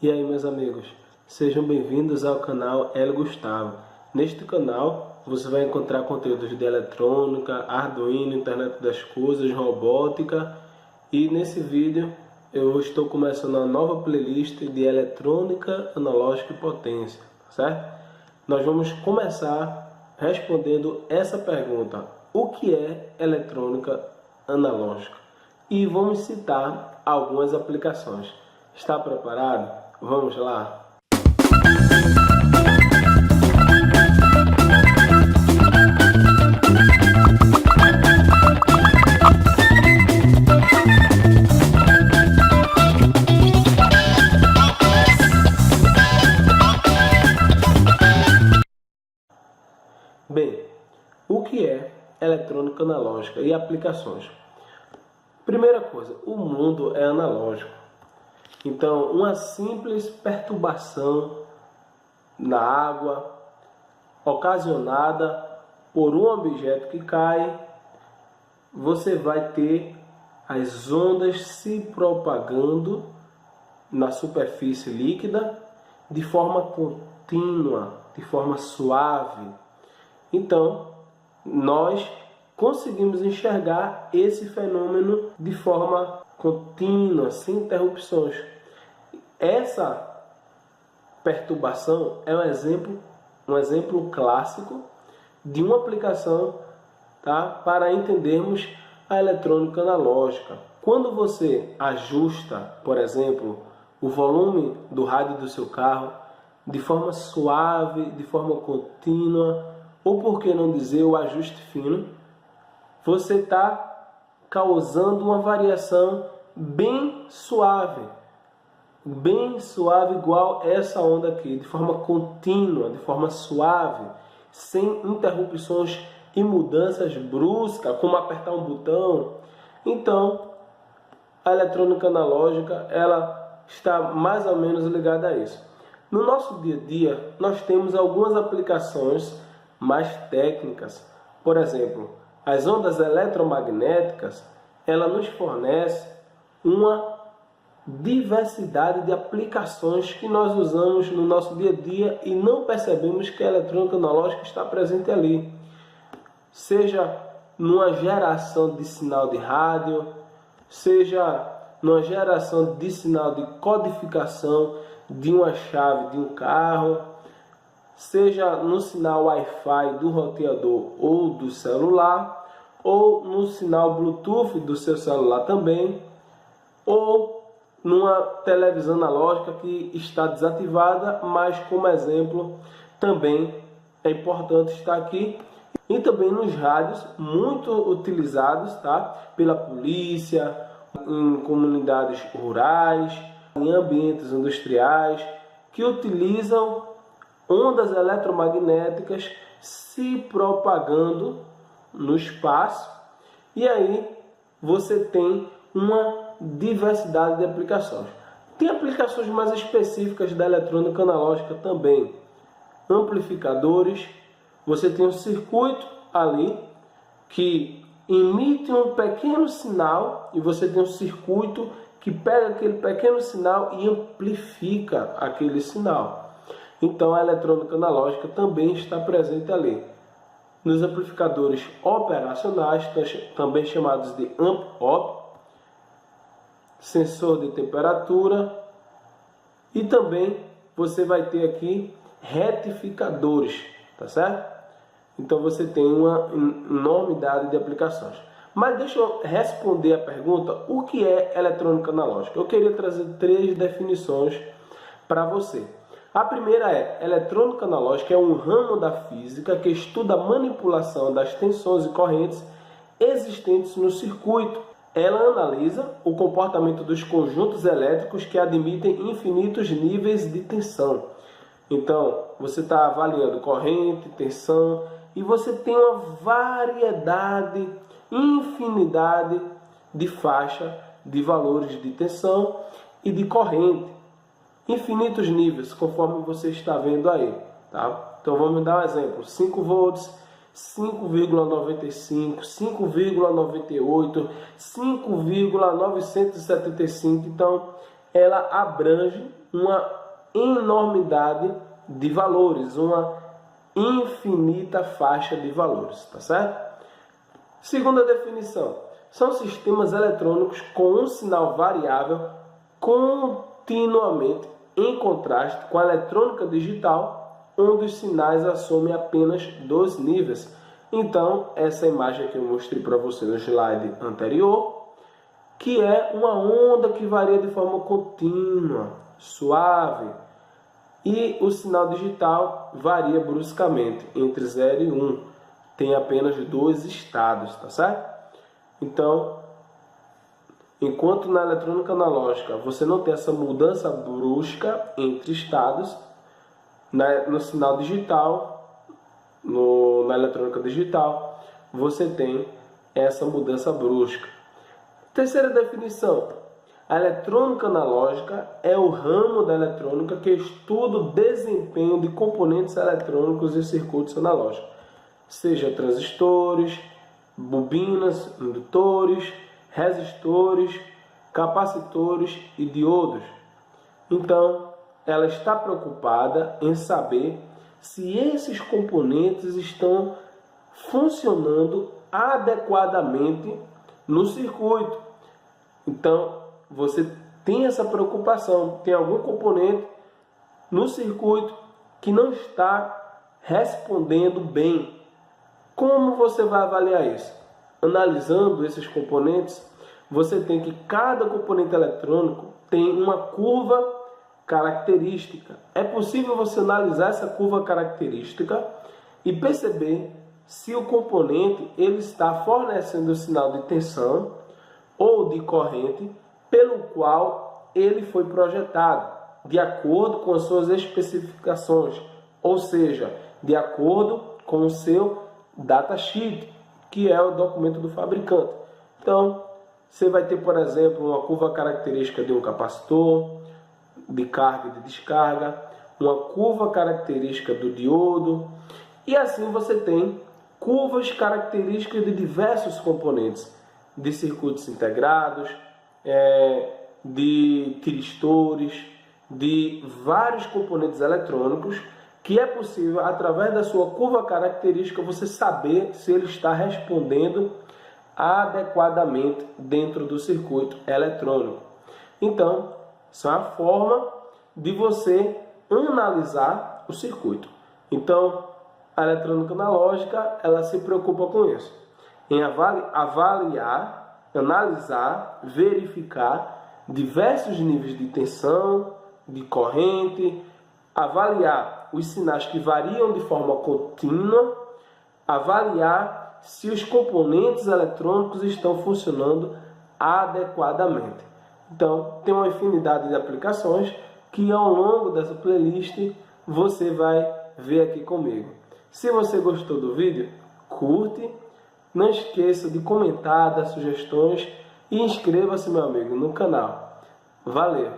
E aí, meus amigos, sejam bem-vindos ao canal Hélio Gustavo. Neste canal você vai encontrar conteúdos de eletrônica, Arduino, internet das coisas, robótica, e nesse vídeo eu estou começando uma nova playlist de eletrônica, analógica e potência, certo? Nós vamos começar respondendo essa pergunta: o que é eletrônica analógica? E vamos citar algumas aplicações. Está preparado? Vamos lá! Bem, o que é eletrônica analógica e aplicações? Primeira coisa, o mundo é analógico. Então, uma simples perturbação na água ocasionada por um objeto que cai, você vai ter as ondas se propagando na superfície líquida de forma contínua, de forma suave. Então, nós conseguimos enxergar esse fenômeno de forma contínua, sem interrupções. Essa perturbação é um exemplo clássico de uma aplicação, tá, para entendermos a eletrônica analógica. Quando você ajusta, por exemplo, o volume do rádio do seu carro de forma suave, de forma contínua, ou por que não dizer o ajuste fino, você está causando uma variação bem suave igual essa onda aqui, de forma contínua, de forma suave, sem interrupções e mudanças bruscas, como apertar um botão. Então, a eletrônica analógica, ela está mais ou menos ligada a isso. No nosso dia a dia, nós temos algumas aplicações mais técnicas. Por exemplo, as ondas eletromagnéticas, ela nos fornece uma diversidade de aplicações que nós usamos no nosso dia a dia e não percebemos que a eletrônica analógica está presente ali. Seja numa geração de sinal de rádio, seja numa geração de sinal de codificação de uma chave de um carro, seja no sinal Wi-Fi do roteador ou do celular, ou no sinal Bluetooth do seu celular também, ou numa televisão analógica que está desativada, mas como exemplo também é importante estar aqui, e também nos rádios muito utilizados, tá, pela polícia, em comunidades rurais, em ambientes industriais, que utilizam ondas eletromagnéticas se propagando no espaço, e aí você tem uma diversidade de aplicações. Tem aplicações mais específicas da eletrônica analógica também. Amplificadores, você tem um circuito ali que emite um pequeno sinal e você tem um circuito que pega aquele pequeno sinal e amplifica aquele sinal. Então, a eletrônica analógica também está presente ali. Nos amplificadores operacionais, também chamados de amp-op, sensor de temperatura, e também você vai ter aqui retificadores, tá certo? Então, você tem uma enormidade de aplicações. Mas deixa eu responder a pergunta: o que é eletrônica analógica? Eu queria trazer 3 definições para você. A primeira é: eletrônica analógica é um ramo da física que estuda a manipulação das tensões e correntes existentes no circuito. Ela analisa o comportamento dos conjuntos elétricos que admitem infinitos níveis de tensão. Então, você está avaliando corrente, tensão, e você tem uma variedade, infinidade de faixa de valores de tensão e de corrente. Infinitos níveis, conforme você está vendo aí, tá? Então vamos dar um exemplo: 5 volts, 5,95, 5,98, 5,975. Então ela abrange uma enormidade de valores, uma infinita faixa de valores, tá certo? Segunda definição, são sistemas eletrônicos com um sinal variável continuamente em contraste com a eletrônica digital, onde os sinais assumem apenas 2 níveis. Então, essa imagem que eu mostrei para você no slide anterior, que é uma onda que varia de forma contínua, suave, e o sinal digital varia bruscamente entre 0 e 1. Tem apenas 2 estados, tá certo? Então, enquanto na eletrônica analógica você não tem essa mudança brusca entre estados, no sinal digital, na eletrônica digital, você tem essa mudança brusca. Terceira definição, a eletrônica analógica é o ramo da eletrônica que estuda o desempenho de componentes eletrônicos e circuitos analógicos, seja transistores, bobinas, indutores, resistores, capacitores e diodos. Então, ela está preocupada em saber se esses componentes estão funcionando adequadamente no circuito. Então, você tem essa preocupação, tem algum componente no circuito que não está respondendo bem. Como você vai avaliar isso? Analisando esses componentes, você tem que cada componente eletrônico tem uma curva característica. É possível você analisar essa curva característica e perceber se o componente ele está fornecendo o sinal de tensão ou de corrente pelo qual ele foi projetado, de acordo com as suas especificações, ou seja, de acordo com o seu datasheet, que é o documento do fabricante. Então, você vai ter, por exemplo, uma curva característica de um capacitor, de carga e de descarga, uma curva característica do diodo, e assim você tem curvas características de diversos componentes, de circuitos integrados, de tiristores, de vários componentes eletrônicos, que é possível, através da sua curva característica, você saber se ele está respondendo adequadamente dentro do circuito eletrônico. Então, isso é uma forma de você analisar o circuito. Então, a eletrônica analógica, ela se preocupa com isso, em avaliar, analisar, verificar diversos níveis de tensão, de corrente, avaliar os sinais que variam de forma contínua, avaliar se os componentes eletrônicos estão funcionando adequadamente. Então, tem uma infinidade de aplicações que ao longo dessa playlist você vai ver aqui comigo. Se você gostou do vídeo, curte, não esqueça de comentar, dar sugestões e inscreva-se, meu amigo, no canal. Valeu!